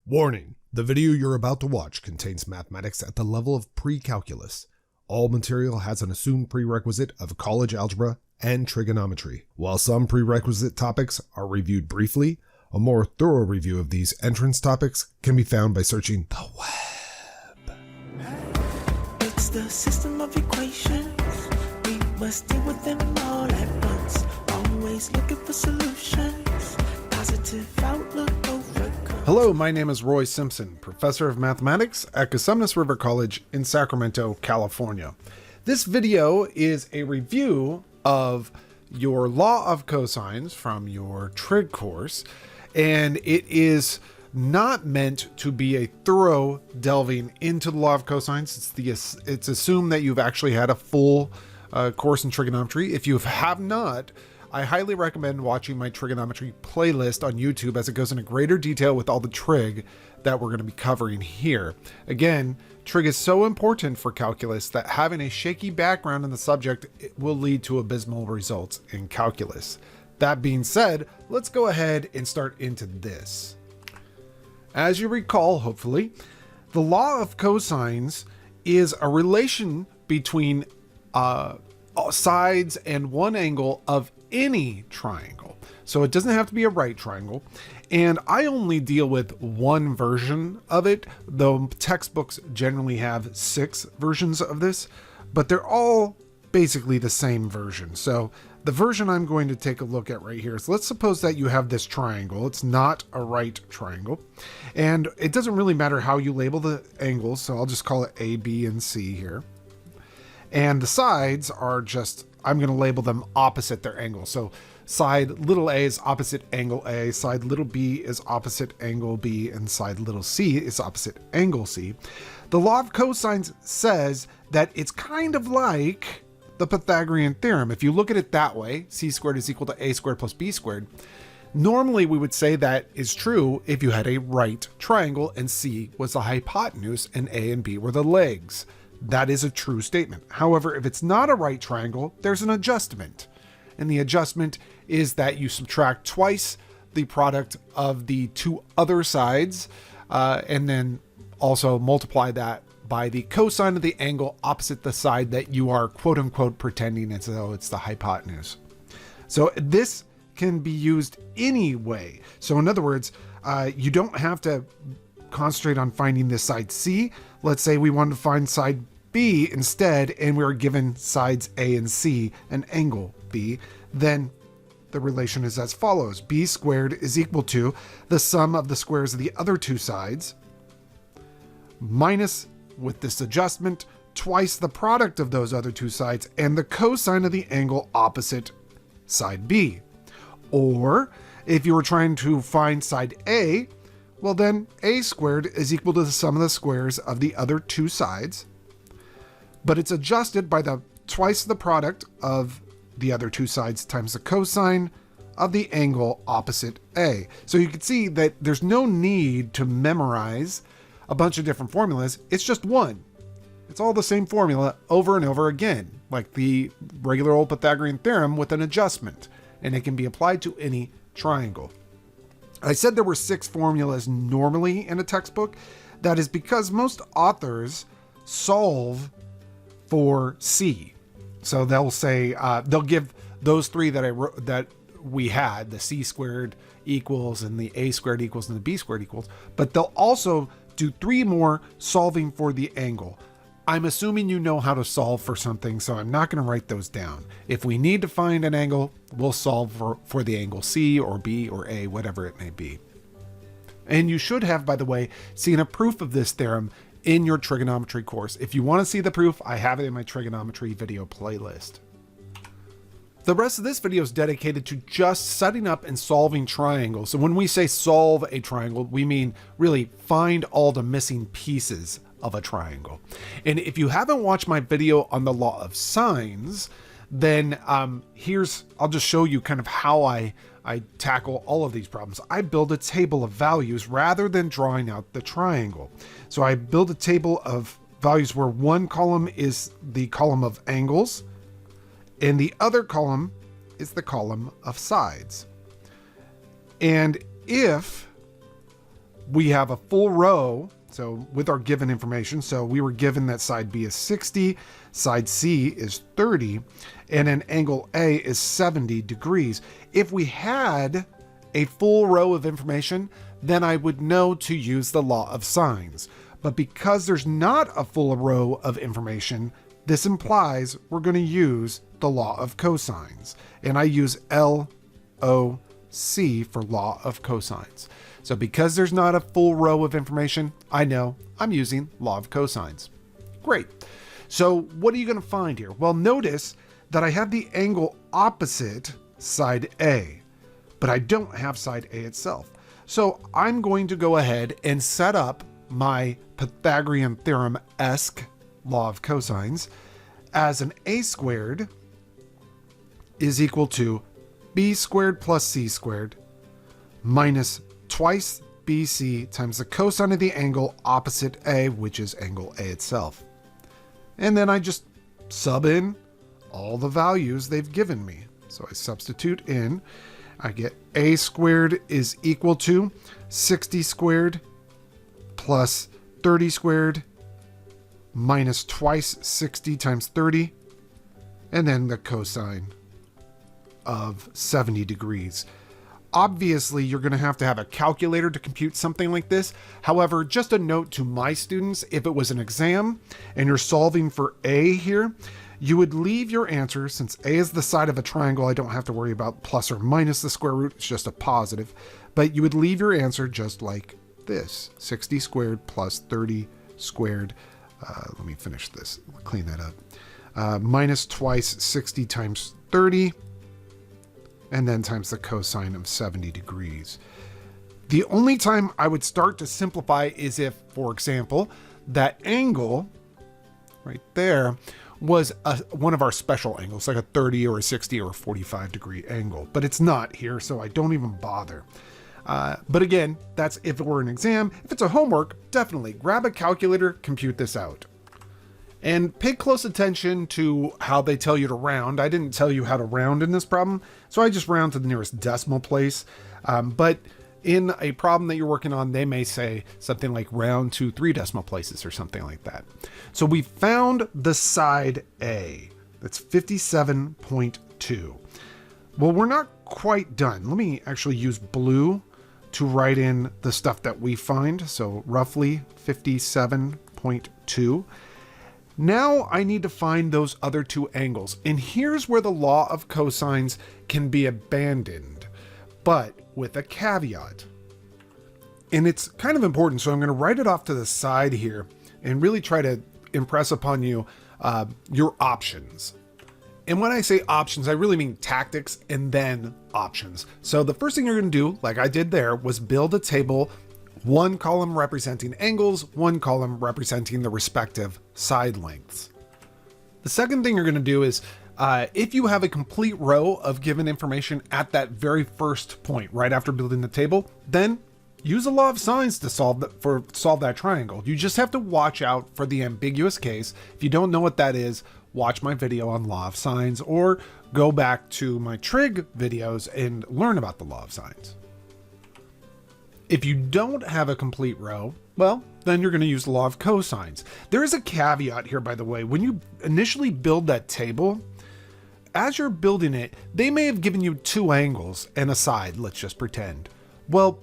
Warning, the video you're about to watch contains mathematics at the level of pre-calculus. All material has an assumed prerequisite of college algebra and trigonometry. While some prerequisite topics are reviewed briefly, a more thorough review of these entrance topics can be found by searching the web. It's the system of equations. We must deal with them all at once. Always looking for solutions. Positive outlook overcome. Hello, my name is Roy Simpson, Professor of Mathematics at Cosumnes River College in Sacramento, California. This video is a review of your Law of Cosines from your trig course, and it is not meant to be a thorough delving into the Law of Cosines. It's assumed that you've actually had a full course in trigonometry. If you have not, I highly recommend watching my trigonometry playlist on YouTube, as it goes into greater detail with all the trig that we're going to be covering here. Again, trig is so important for calculus that having a shaky background in the subject will lead to abysmal results in calculus. That being said, let's go ahead and start into this. As you recall, hopefully, the law of cosines is a relation between sides and one angle of any triangle. So it doesn't have to be a right triangle. And I only deal with one version of it, though textbooks generally have 6 versions of this, but they're all basically the same version. So the version I'm going to take a look at right here is, let's suppose that you have this triangle. It's not a right triangle, and it doesn't really matter how you label the angles. So I'll just call it A, B, and C here. And the sides are just, I'm going to label them opposite their angle. So side little a is opposite angle A, side little b is opposite angle B, and side little c is opposite angle C. The law of cosines says that it's kind of like the Pythagorean theorem. If you look at it that way, c squared is equal to a squared plus b squared. Normally we would say that is true if you had a right triangle and c was the hypotenuse and a and b were the legs. That is a true statement. However, if it's not a right triangle, there's an adjustment. And the adjustment is that you subtract twice the product of the two other sides, and then also multiply that by the cosine of the angle opposite the side that you are quote unquote pretending as though it's the hypotenuse. So this can be used any way. So in other words, you don't have to concentrate on finding this side C. Let's say we wanted to find side B instead, and we were given sides A and C an angle B. Then the relation is as follows. B squared is equal to the sum of the squares of the other two sides minus, with this adjustment, twice the product of those other two sides and the cosine of the angle opposite side B. Or if you were trying to find side A, well then a squared is equal to the sum of the squares of the other two sides, but it's adjusted by the twice the product of the other two sides times the cosine of the angle opposite A. So you can see that there's no need to memorize a bunch of different formulas. It's just one. It's all the same formula over and over again, like the regular old Pythagorean theorem with an adjustment, and it can be applied to any triangle. I said there were 6 formulas normally in a textbook. That is because most authors solve for C. So they'll say, they'll give those 3 that I wrote, that we had, the C squared equals and the A squared equals and the B squared equals, but they'll also do 3 more solving for the angle. I'm assuming you know how to solve for something, so I'm not going to write those down. If we need to find an angle, we'll solve for the angle C or B or A, whatever it may be. And you should have, by the way, seen a proof of this theorem in your trigonometry course. If you want to see the proof, I have it in my trigonometry video playlist. The rest of this video is dedicated to just setting up and solving triangles. So when we say solve a triangle, we mean really find all the missing pieces of a triangle. And if you haven't watched my video on the law of sines, then I'll just show you kind of how I tackle all of these problems. I build a table of values rather than drawing out the triangle. So I build a table of values where one column is the column of angles and the other column is the column of sides. And if we have a full row, so with our given information, so we were given that side B is 60, side C is 30, and an angle A is 70 degrees. If we had a full row of information, then I would know to use the law of sines. But because there's not a full row of information, this implies we're going to use the law of cosines. And I use LOC for law of cosines. So because there's not a full row of information, I know I'm using law of cosines. Great. So what are you going to find here? Well, notice that I have the angle opposite side A, but I don't have side A itself. So I'm going to go ahead and set up my Pythagorean theorem-esque law of cosines as an A squared is equal to B squared plus C squared minus twice BC times the cosine of the angle opposite A, which is angle A itself. And then I just sub in all the values they've given me. So I substitute in, I get A squared is equal to 60 squared plus 30 squared minus twice 60 times 30, and then the cosine of 70 degrees. Obviously, you're going to have a calculator to compute something like this. However, just a note to my students, if it was an exam and you're solving for A here, you would leave your answer, since A is the side of a triangle, I don't have to worry about plus or minus the square root, it's just a positive, but you would leave your answer just like this, 60 squared plus 30 squared, let me finish this, clean that up, minus twice 60 times 30, and then times the cosine of 70 degrees. The only time I would start to simplify is if, for example, that angle right there was one of our special angles, like a 30 or a 60 or a 45 degree angle, but it's not here, so I don't even bother. But again, that's if it were an exam. If it's a homework, definitely grab a calculator, compute this out. And pay close attention to how they tell you to round. I didn't tell you how to round in this problem, so I just round to the nearest decimal place. But in a problem that you're working on, they may say something like round to 3 decimal places or something like that. So we found the side A. That's 57.2. Well, we're not quite done. Let me actually use blue to write in the stuff that we find. So roughly 57.2. Now I need to find those other two angles. And here's where the law of cosines can be abandoned, but with a caveat. And it's kind of important, so I'm going to write it off to the side here and really try to impress upon you your options. And when I say options, I really mean tactics and then options. So the first thing you're going to do, like I did there, was build a table, one column representing angles, one column representing the respective side lengths. The second thing you're going to do is, if you have a complete row of given information at that very first point, right after building the table, then use the law of sines to solve that triangle. You just have to watch out for the ambiguous case. If you don't know what that is, watch my video on law of sines or go back to my trig videos and learn about the law of sines. If you don't have a complete row, well, then you're going to use the law of cosines. There is a caveat here, by the way. When you initially build that table, as you're building it, they may have given you two angles and a side, let's just pretend. Well,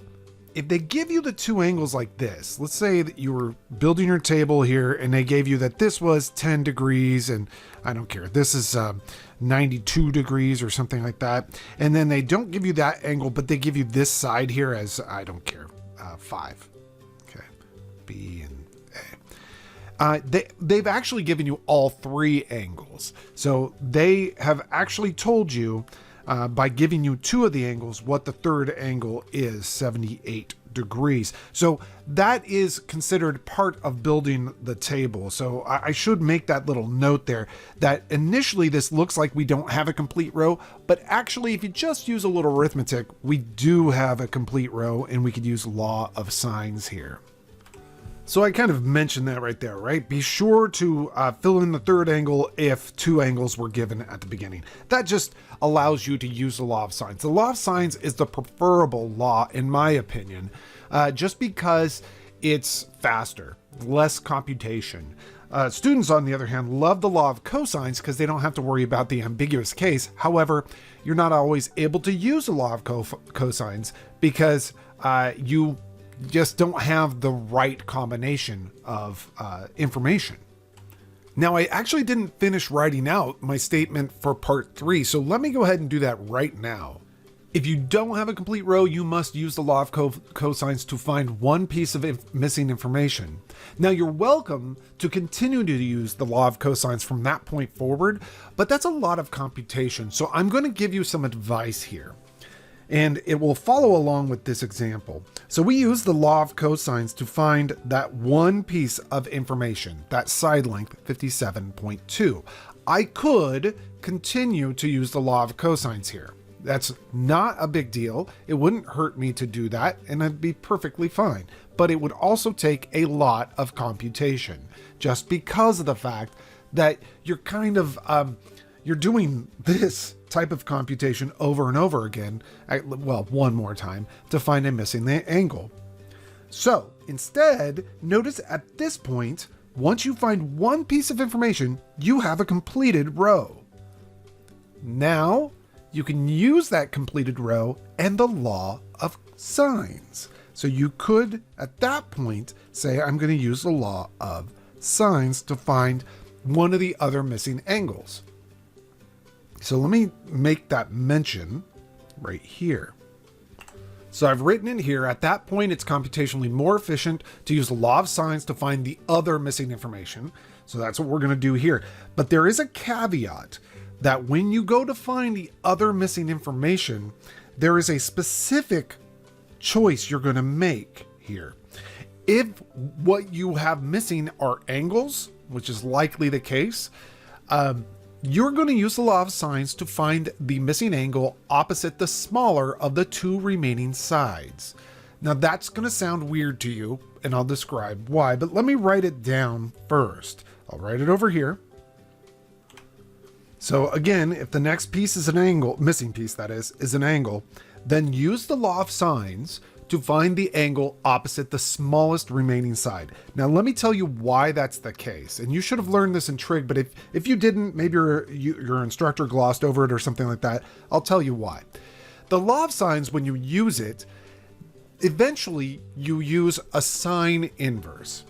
if they give you the two angles like this, let's say that you were building your table here and they gave you that this was 10 degrees and I don't care, this is 92 degrees or something like that. And then they don't give you that angle, but they give you this side here as, I don't care, 5. Okay, B and A. They've actually given you all three angles. So they have actually told you by giving you two of the angles what the third angle is, 78 degrees. So that is considered part of building the table. So I should make that little note there that initially this looks like we don't have a complete row, but actually if you just use a little arithmetic, we do have a complete row and we could use law of sines here. So I kind of mentioned that right there, right? Be sure to fill in the third angle if two angles were given at the beginning. That just allows you to use the law of sines. The law of sines is the preferable law, in my opinion, just because it's faster, less computation. Students, on the other hand, love the law of cosines because they don't have to worry about the ambiguous case. However, you're not always able to use the law of cosines because you just don't have the right combination of information. Now, I actually didn't finish writing out my statement for part 3, so let me go ahead and do that right now. If you don't have a complete row, you must use the law of cosines to find one piece of missing information. Now, you're welcome to continue to use the law of cosines from that point forward, but that's a lot of computation, so I'm going to give you some advice here. And it will follow along with this example. So we use the law of cosines to find that one piece of information, that side length 57.2. I could continue to use the law of cosines here. That's not a big deal. It wouldn't hurt me to do that, and I'd be perfectly fine. But it would also take a lot of computation, just because of the fact that you're kind of, you're doing this type of computation over and over again, one more time, to find a missing angle. So instead, notice at this point, once you find one piece of information, you have a completed row. Now, you can use that completed row and the law of sines. So you could, at that point, say, I'm going to use the law of sines to find one of the other missing angles. So let me make that mention right here. So I've written in here, at that point, it's computationally more efficient to use the law of sines to find the other missing information. So that's what we're going to do here. But there is a caveat that when you go to find the other missing information, there is a specific choice you're going to make here. If what you have missing are angles, which is likely the case, you're going to use the law of sines to find the missing angle opposite the smaller of the two remaining sides. Now that's going to sound weird to you, and I'll describe why, but let me write it down first. I'll write it over here. So again, if the next piece is an angle, missing piece that is an angle, then use the law of sines to find the angle opposite the smallest remaining side. Now let me tell you why that's the case. And you should have learned this in trig, but if you didn't, maybe your instructor glossed over it or something like that, I'll tell you why. The law of sines, when you use it, eventually you use a sine inverse.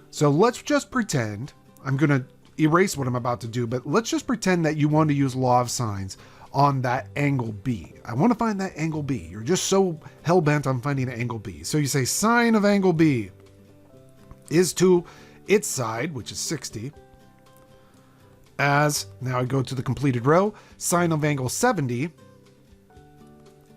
So let's just pretend, I'm going to erase what I'm about to do, but let's just pretend that you want to use law of sines on that angle B. I want to find that angle B. You're just so hell-bent on finding angle B. So you say sine of angle B is to its side, which is 60, as, now I go to the completed row, sine of angle 70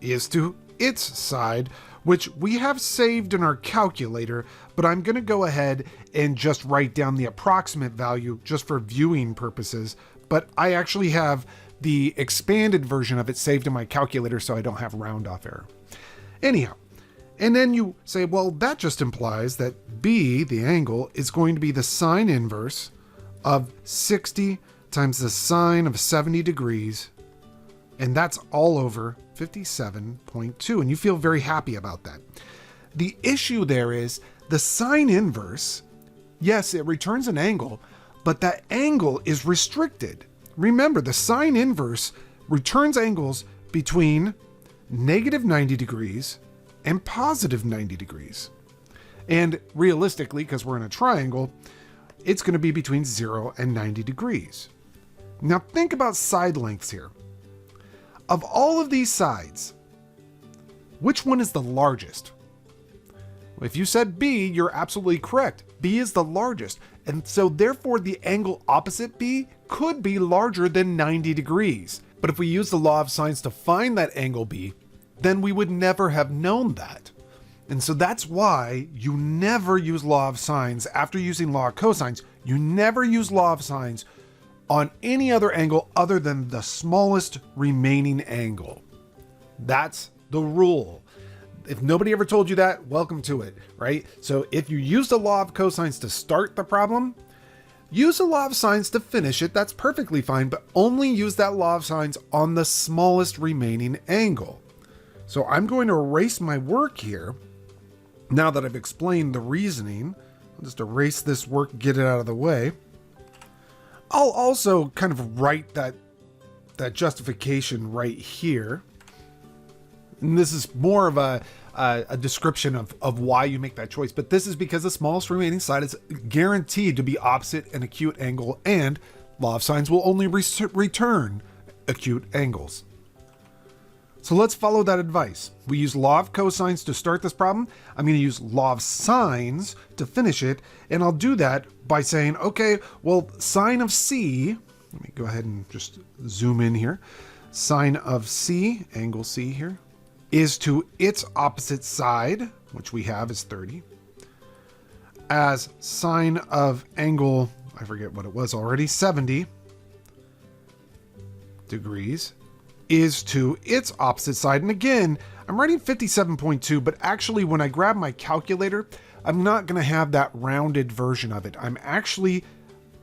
is to its side, which we have saved in our calculator, but I'm going to go ahead and just write down the approximate value just for viewing purposes, but I actually have the expanded version of it saved in my calculator so I don't have round off error. Anyhow, and then you say, well, that just implies that B, the angle, is going to be the sine inverse of 60 times the sine of 70 degrees, and that's all over 57.2, and you feel very happy about that. The issue there is the sine inverse, yes, it returns an angle, but that angle is restricted. Remember, the sine inverse returns angles between negative 90 degrees and positive 90 degrees. And realistically, because we're in a triangle, it's going to be between 0 and 90 degrees. Now think about side lengths here. Of all of these sides, which one is the largest? If you said B, you're absolutely correct. B is the largest. And so therefore the angle opposite B could be larger than 90 degrees. But if we use the law of sines to find that angle B, then we would never have known that. And so that's why you never use law of sines after using law of cosines. You never use law of sines on any other angle other than the smallest remaining angle. That's the rule. if nobody ever told you that, welcome to it, right? So if you use the law of cosines to start the problem, use the law of sines to finish it. That's perfectly fine, but only use that law of sines on the smallest remaining angle. So I'm going to erase my work here. Now that I've explained the reasoning, I'll just erase this work, get it out of the way. I'll also kind of write that justification right here. And this is more of a description of why you make that choice. But this is because the smallest remaining side is guaranteed to be opposite an acute angle, and law of sines will only return acute angles. So let's follow that advice. We use law of cosines to start this problem. I'm going to use law of sines to finish it. And I'll do that by saying, okay, well, sine of C, let me go ahead and just zoom in here. Sine of C, angle C here, is to its opposite side, which we have is 30, as sine of angle, I forget what it was already, 70 degrees, is to its opposite side. And again, I'm writing 57.2, but actually when I grab my calculator, I'm not going to have that rounded version of it. I'm actually,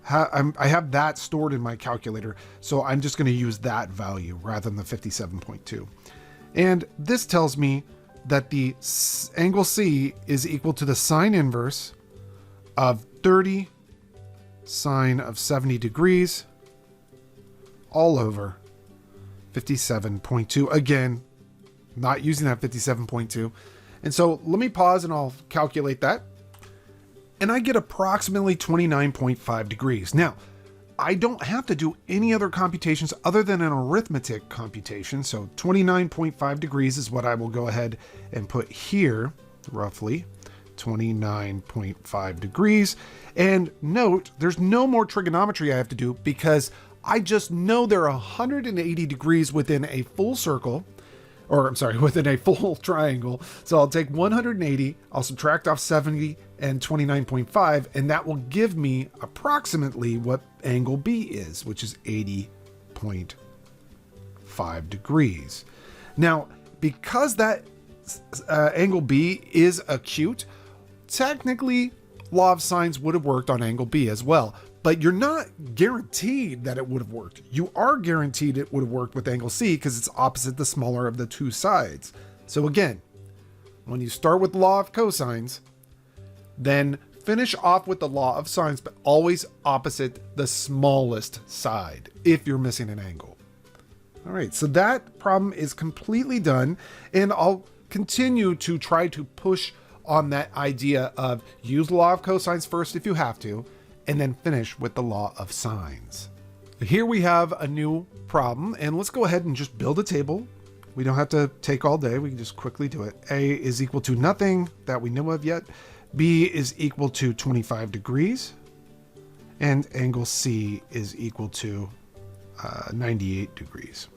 I have that stored in my calculator, so I'm just going to use that value rather than the 57.2. And this tells me that the angle C is equal to the sine inverse of 30 sine of 70 degrees all over 57.2. Again, not using that 57.2. And so let me pause and I'll calculate that. And I get approximately 29.5 degrees. Now, I don't have to do any other computations other than an arithmetic computation. So 29.5 degrees is what I will go ahead and put here, roughly 29.5 degrees. And note, there's no more trigonometry I have to do because I just know there are 180 degrees within a full circle, or I'm sorry, within a full triangle. So I'll take 180, I'll subtract off 70 and 29.5, and that will give me approximately what angle B is, which is 80.5 degrees. Now, because that angle B is acute, technically law of sines would have worked on angle B as well. But you're not guaranteed that it would have worked. You are guaranteed it would have worked with angle C because it's opposite the smaller of the two sides. So again, when you start with the law of cosines, then finish off with the law of sines, but always opposite the smallest side if you're missing an angle. All right, so that problem is completely done, and I'll continue to try to push on that idea of use law of cosines first if you have to, and then finish with the law of sines. Here we have a new problem, and let's go ahead and just build a table. We don't have to take all day, we can just quickly do it. A is equal to nothing that we know of yet. B is equal to 25 degrees, and angle C is equal to 98 degrees.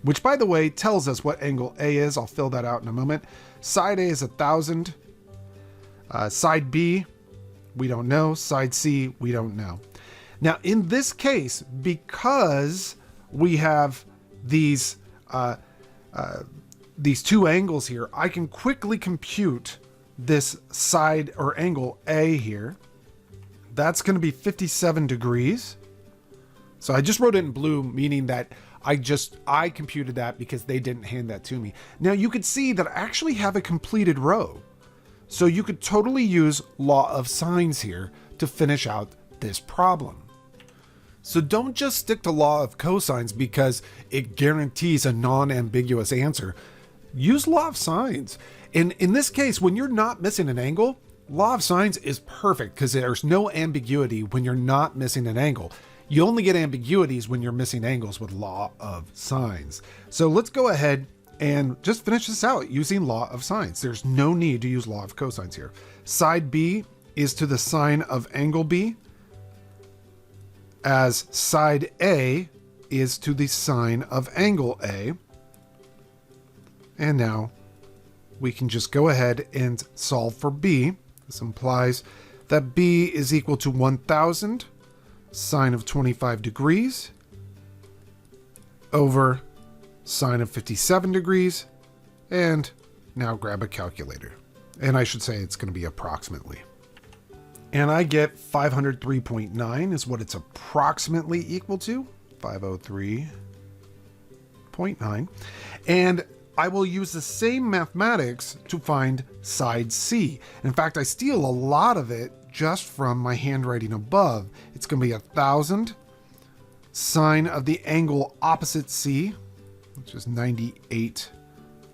Which, by the way, tells us what angle A is. I'll fill that out in a moment. Side A is 1,000. Side B, we don't know. Side C, we don't know. Now, in this case, because we have these two angles here, I can quickly compute this side or angle A here. That's going to be 57 degrees. So I just wrote it in blue, meaning that I computed that because they didn't hand that to me. Now you could see that I actually have a completed row. So you could totally use law of sines here to finish out this problem. So don't just stick to law of cosines because it guarantees a non-ambiguous answer. Use law of sines. And in this case, when you're not missing an angle, law of sines is perfect because there's no ambiguity when you're not missing an angle. You only get ambiguities when you're missing angles with law of sines. So let's go ahead and just finish this out using law of sines. There's no need to use law of cosines here. Side B is to the sine of angle B, as side A is to the sine of angle A. And now we can just go ahead and solve for B. This implies that B is equal to 1,000 sine of 25 degrees over sine of 57 degrees, and now grab a calculator. And I should say it's going to be approximately. And I get 503.9 is what it's approximately equal to. 503.9. And I will use the same mathematics to find side C. In fact, I steal a lot of it just from my handwriting above. It's going to be 1,000 sine of the angle opposite C, which is 98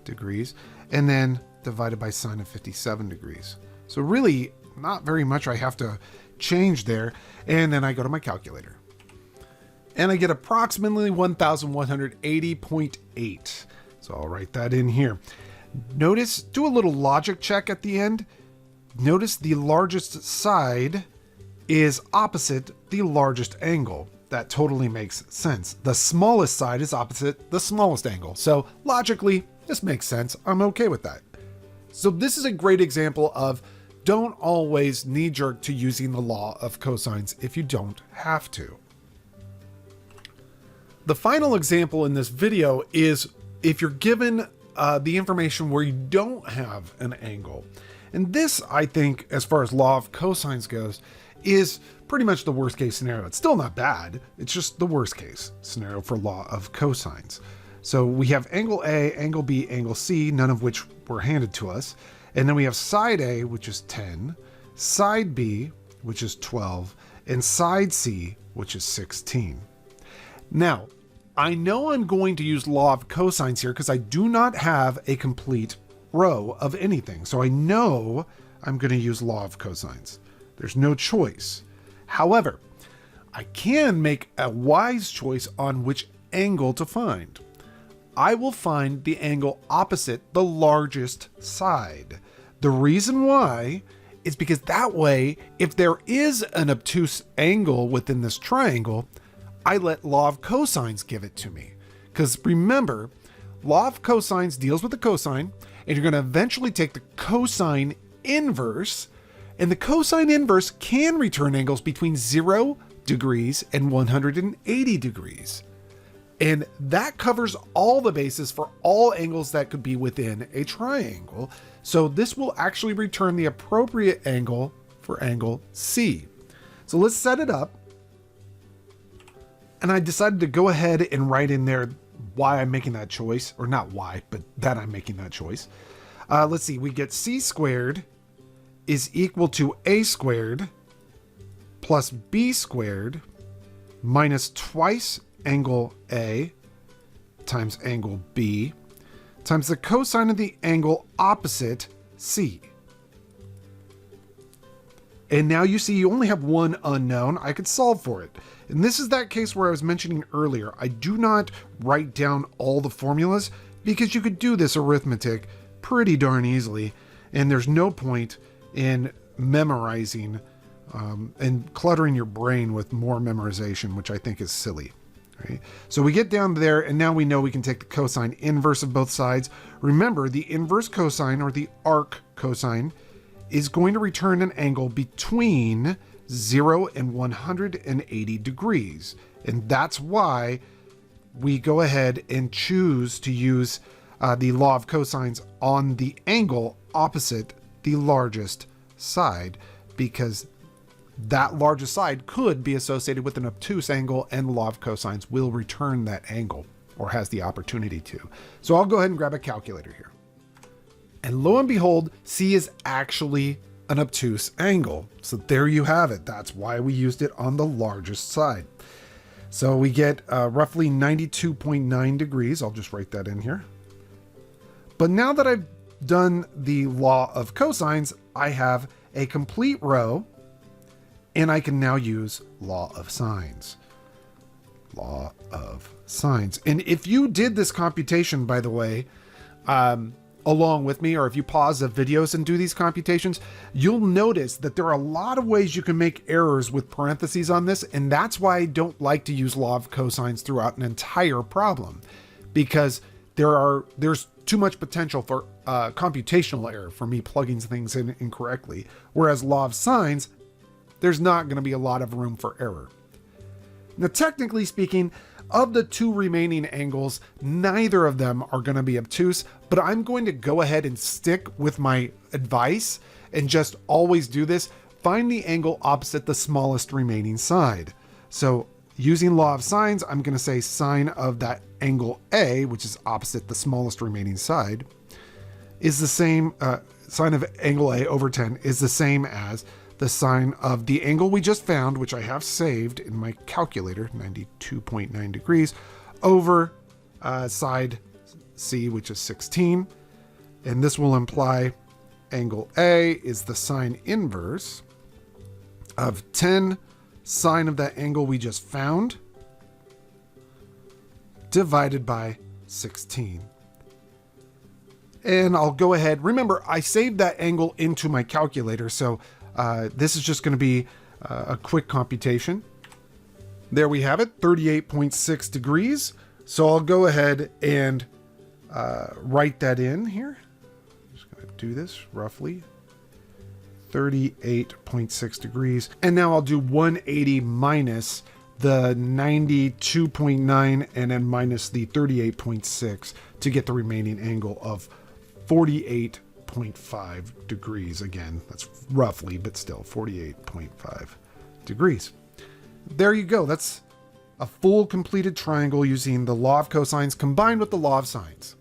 degrees, and then divided by sine of 57 degrees. So really not very much I have to change there. And then I go to my calculator. And I get approximately 1,180.8. So I'll write that in here. Notice, do a little logic check at the end. Notice the largest side is opposite the largest angle. That totally makes sense. The smallest side is opposite the smallest angle. So logically, this makes sense. I'm okay with that. So this is a great example of don't always knee-jerk to using the law of cosines if you don't have to. The final example in this video is if you're given the information where you don't have an angle. And this, I think, as far as law of cosines goes, is pretty much the worst case scenario. It's still not bad. It's just the worst case scenario for law of cosines. So we have angle A, angle B, angle C, none of which were handed to us. And then we have side A, which is 10, side B, which is 12, and side C, which is 16. Now, I know I'm going to use law of cosines here because I do not have a complete row of anything. So I know I'm going to use law of cosines. There's no choice. However, I can make a wise choice on which angle to find. I will find the angle opposite the largest side. The reason why is because that way, if there is an obtuse angle within this triangle, I let law of cosines give it to me. Because remember, law of cosines deals with the cosine, and you're going to eventually take the cosine inverse, and the cosine inverse can return angles between 0 degrees and 180 degrees. And that covers all the bases for all angles that could be within a triangle. So this will actually return the appropriate angle for angle C. So let's set it up. And I decided to go ahead and write in there why I'm making that choice, or not why, but that I'm making that choice. Let's see, we get C squared is equal to A squared plus B squared minus twice angle A times angle B times the cosine of the angle opposite C. And now you see you only have one unknown. I could solve for it. And this is that case where I was mentioning earlier. I do not write down all the formulas because you could do this arithmetic pretty darn easily. And there's no point in memorizing and cluttering your brain with more memorization, which I think is silly. Right? So we get down there and now we know we can take the cosine inverse of both sides. Remember, the inverse cosine, or the arc cosine, is going to return an angle between 0 and 180 degrees. And that's why we go ahead and choose to use the law of cosines on the angle opposite the largest side, because that largest side could be associated with an obtuse angle, and the law of cosines will return that angle, or has the opportunity to. So I'll go ahead and grab a calculator here. And lo and behold, C is actually an obtuse angle. So there you have it. That's why we used it on the largest side. So we get roughly 92.9 degrees. I'll just write that in here. But now that I've done the law of cosines, I have a complete row, and I can now use law of sines. Law of sines. And if you did this computation, by the way, along with me, or if you pause the videos and do these computations, you'll notice that there are a lot of ways you can make errors with parentheses on this. And that's why I don't like to use law of cosines throughout an entire problem, because there's too much potential for computational error for me plugging things in incorrectly. Whereas law of sines, there's not going to be a lot of room for error. Now, technically speaking, Of the two remaining angles, neither of them are going to be obtuse, but I'm going to go ahead and stick with my advice and just always do this. Find the angle opposite the smallest remaining side. So using law of sines, I'm going to say sine of that angle A, which is opposite the smallest remaining side, is the same, sine of angle A over 10 is the same as the sine of the angle we just found, which I have saved in my calculator, 92.9 degrees, over side C, which is 16. And this will imply angle A is the sine inverse of 10 sine of that angle we just found divided by 16. And I'll go ahead. Remember, I saved that angle into my calculator, so this is just going to be a quick computation. There we have it, 38.6 degrees. So I'll go ahead and write that in here. I'm just going to do this roughly. 38.6 degrees. And now I'll do 180 minus the 92.9 and then minus the 38.6 to get the remaining angle of 48.5 degrees. Again, that's roughly, but still 48.5 degrees. There you go. That's a full completed triangle using the law of cosines combined with the law of sines.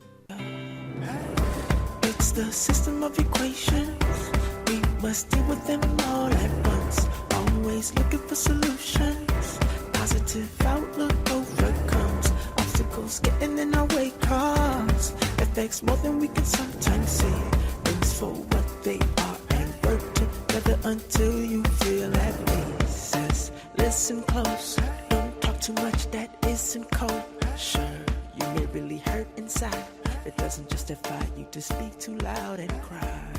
It's the system of equations. We must deal with them all at once. Always looking for solutions. Positive outlook overcomes obstacles getting in our way. Cause affects more than we can sometimes see. Things for what they are and work together until you feel at peace. Says, listen close, don't talk too much that isn't cold. Sure, you may really hurt inside. It doesn't justify you to speak too loud and cry.